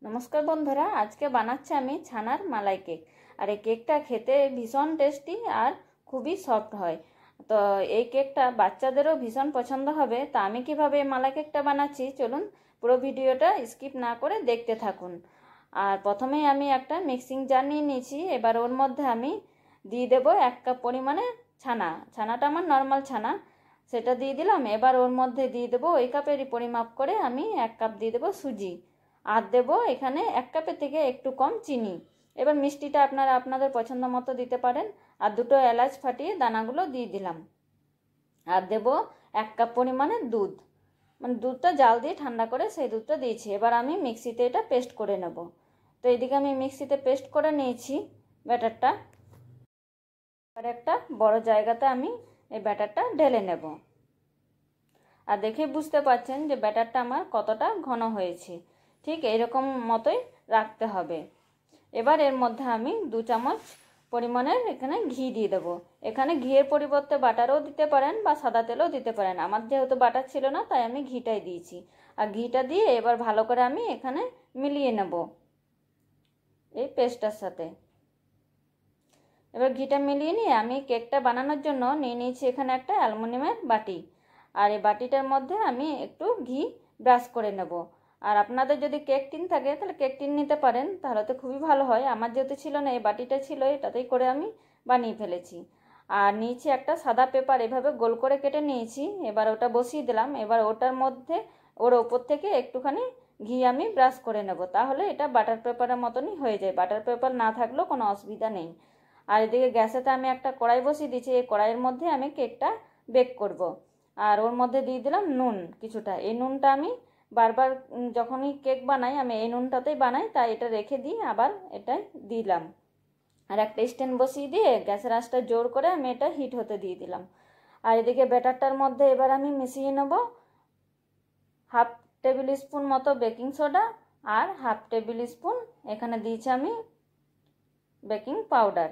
नमस्कार बंधुरा आज के बानाচ্ছি আমি ছানার মালাই কেক। আর এই কেকটা খেতে ভীষণ টেস্টি আর খুবই সফট হয়। তো এই কেকটা বাচ্চাদেরও ভীষণ পছন্দ হবে। তো আমি কিভাবে মালাই কেকটা বানাচ্ছি চলুন পুরো ভিডিওটা স্কিপ না করে দেখতে থাকুন। আর প্রথমেই আমি একটা মিক্সিং জার নিয়ে নিয়েছি। এবার ওর মধ্যে আমি দিয়ে দেব 1 কাপ পরিমাণে ছানা। ছানাটা আমার নরমাল ছানা, সেটা দিয়ে দিলাম। এবার ওর মধ্যে দিয়ে দেব ওই কাপেরই পরিমাপ করে আমি 1 কাপ দিয়ে দেব সুজি, আর দেবো এখানে 1 কাপের থেকে একটু কম চিনি। এবার মিষ্টিটা আপনারা আপনাদের পছন্দ মতো দিতে পারেন। আর দুটো এলাচ ফাটিয়ে দানাগুলো দিয়ে দিলাম। আর দেবো 1 কাপ পরিমাণে দুধ, মানে দুধটা জাল দিয়ে ঠান্ডা করে সেই দুধটা দিয়েছি। এবার আমি মিক্সিতে এটা পেস্ট করে নেব। তো এইদিকে আমি মিক্সিতে পেস্ট করে নিয়েছি ব্যাটারটা। আর একটা বড় জায়গাতে আমি এই ব্যাটারটা ঢেলে নেব। আর দেখে বুঝতে পারছেন যে ব্যাটারটা আমার কতটা ঘন হয়েছে। ঠিক এইরকম মতোই রাখতে হবে। এবার এর মধ্যে আমি 2 চামচ পরিমাণের এখানে ঘি দিয়ে দেবো। এখানে ঘিয়ের পরিবর্তে বাটারও দিতে পারেন বা সাদা তেলও দিতে পারেন। আমার যেহেতু বাটার ছিল না তাই আমি ঘিটাই দিয়েছি। আর ঘিটা দিয়ে এবার ভালো করে আমি এখানে মিলিয়ে নেব এই পেস্টটার সাথে। এবার ঘিটা মিলিয়ে নিয়ে আমি কেকটা বানানোর জন্য নিয়ে নিয়েছি এখানে একটা অ্যালুমিনিয়ামের বাটি। আর এই বাটিটার মধ্যে আমি একটু ঘি ব্রাশ করে নেব। আর আপনাদের যদি কেক টিন থাকে তাহলে কেক টিন নিতে পারেন, তাহলে তো খুবই ভালো হয়। আমার যেহেতু ছিল না, এই বাটিটা ছিল, এটাতেই করে আমি বানিয়ে ফেলেছি। আর নিয়েছি একটা সাদা পেপার, এভাবে গোল করে কেটে নিয়েছি। এবার ওটা বসিয়ে দিলাম। এবার ওটার মধ্যে ওর ওপর থেকে একটুখানি ঘি আমি ব্রাশ করে নেব, তাহলে এটা বাটার পেপারের মতনই হয়ে যায়। বাটার পেপার না থাকলেও কোনো অসুবিধা নেই। আর এদিকে গ্যাসেতে আমি একটা কড়াই বসিয়ে দিয়েছি। এই কড়াইয়ের মধ্যে আমি কেকটা বেক করব। আর ওর মধ্যে দিয়ে দিলাম নুন কিছুটা। এই নুনটা আমি বারবার যখনই কেক বানাই আমি এই নুনটাতেই বানাই, তাই এটা রেখে দিই, আবার এটাই দিলাম। আর একটা স্ট্যান্ড বসিয়ে দিয়ে গ্যাসের আঁচটা জোর করে আমি এটা হিট হতে দিয়ে দিলাম। আর এদিকে ব্যাটারটার মধ্যে এবার আমি মিশিয়ে নেব 1/2 টেবিল স্পুন মতো বেকিং সোডা, আর 1/2 টেবিল স্পুন এখানে দিয়েছি আমি বেকিং পাউডার।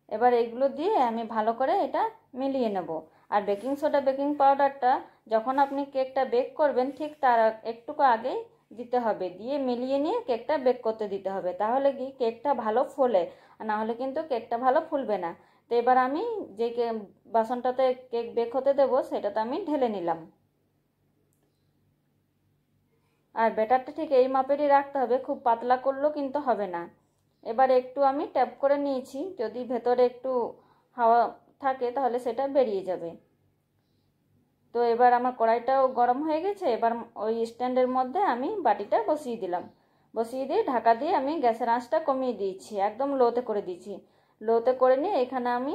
এবার এগুলো দিয়ে আমি ভালো করে এটা মিলিয়ে নেব। আর বেকিং সোডা বেকিং পাউডারটা যখন আপনি কেকটা বেক করবেন ঠিক তার একটু আগেই দিতে হবে, দিয়ে মিলিয়ে নিয়ে কেকটা বেক করতে দিতে হবে, তাহলে কি কেকটা ভালো ফোলে। আর না হলে কিন্তু কেকটা ভালো ফুলবে না। তো এবার আমি যে বাসনটাতে কেক বেক হতে দেবো সেটাতে আমি ঢেলে নিলাম। আর ব্যাটারটা ঠিক এই মাপেরই রাখতে হবে, খুব পাতলা করলেও কিন্তু হবে না। এবার একটু আমি ট্যাপ করে নিয়েছি, যদি ভেতরে একটু হাওয়া থাকে তাহলে সেটা বেরিয়ে যাবে। তো এবার আমার কড়াইটাও গরম হয়ে গেছে। এবার ওই স্ট্যান্ডের মধ্যে আমি বাটিটা বসিয়ে দিলাম। বসিয়ে দিয়ে ঢাকা দিয়ে আমি গ্যাসের আঁচটা কমিয়ে দিয়েছি, একদম লোতে করে দিয়েছি। লোতে করে নিয়ে এখানে আমি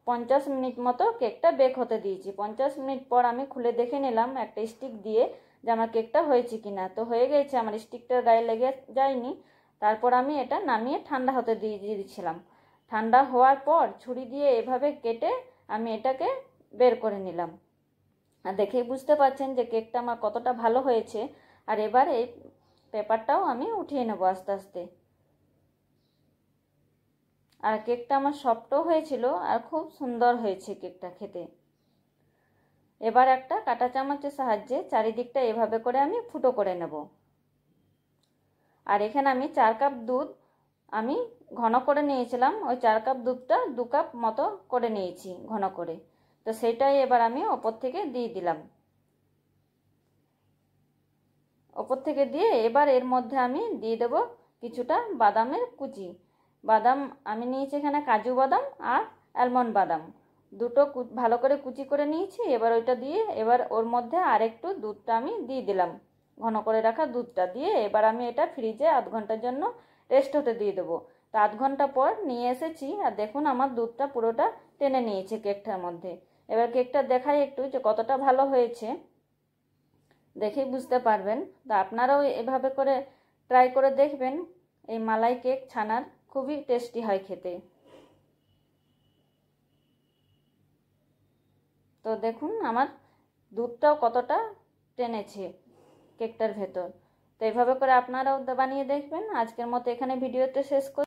50 মিনিট মতো কেকটা বেক হতে দিয়েছি। 50 মিনিট পর আমি খুলে দেখে নিলাম একটা স্টিক দিয়ে যে আমার কেকটা হয়েছে কিনা। তো হয়ে গেছে, আমার স্টিকটার গায়ে লেগে যায়নি। তারপর আমি এটা নামিয়ে ঠান্ডা হতে দিয়ে দিয়েছিলাম। ঠান্ডা হওয়ার পর ছুরি দিয়ে এভাবে কেটে আমি এটাকে বের করে নিলাম। আর দেখেই বুঝতে পারছেন যে কেকটা আমার কতটা ভালো হয়েছে। আর এবার এই পেপারটাও আমি উঠিয়ে নেব আস্তে আস্তে। আর কেকটা আমার সফটও হয়েছিল আর খুব সুন্দর হয়েছে কেকটা খেতে। এবার একটা কাঁটা চামচের সাহায্যে চারিদিকটা এভাবে করে আমি ফুটো করে নেব। আর এখানে আমি 4 কাপ দুধ আমি ঘন করে নিয়েছিলাম। ওই 4 কাপ দুধটা 2 কাপ মতো করে নিয়েছি ঘন করে। তো সেটাই এবার আমি ওপর থেকে দিয়ে দিলাম। ওপর থেকে দিয়ে এবার এর মধ্যে আমি দিয়ে দেব কিছুটা বাদামের কুচি। বাদাম আমি নিয়েছি এখানে কাজু বাদাম আর আলমন্ড বাদাম, দুটো ভালো করে কুচি করে নিয়েছি। এবার ওইটা দিয়ে এবার ওর মধ্যে আরেকটু দুধটা আমি দিয়ে দিলাম, ঘন করে রাখা দুধটা দিয়ে এবার আমি এটা ফ্রিজে 1/2 ঘন্টার জন্য রেস্ট হতে দিয়ে দেবো। তো 1/2 ঘন্টা পর নিয়ে এসেছি আর দেখুন আমার দুধটা পুরোটা টেনে নিয়েছে কেকটার মধ্যে। এবার কেকটা দেখাই একটু যে কতটা ভালো হয়েছে, দেখেই বুঝতে পারবেন। তো আপনারাও এভাবে করে ট্রাই করে দেখবেন। এই মালাই কেক ছানার খুবই টেস্টি হয় খেতে। তো দেখুন আমার দুধটাও কতটা টেনেছে কেকটার ভেতর। তো এইভাবে করে আপনারাও বানিয়ে দেখবেন। আজকের মতো এখানে ভিডিওতে শেষ করি।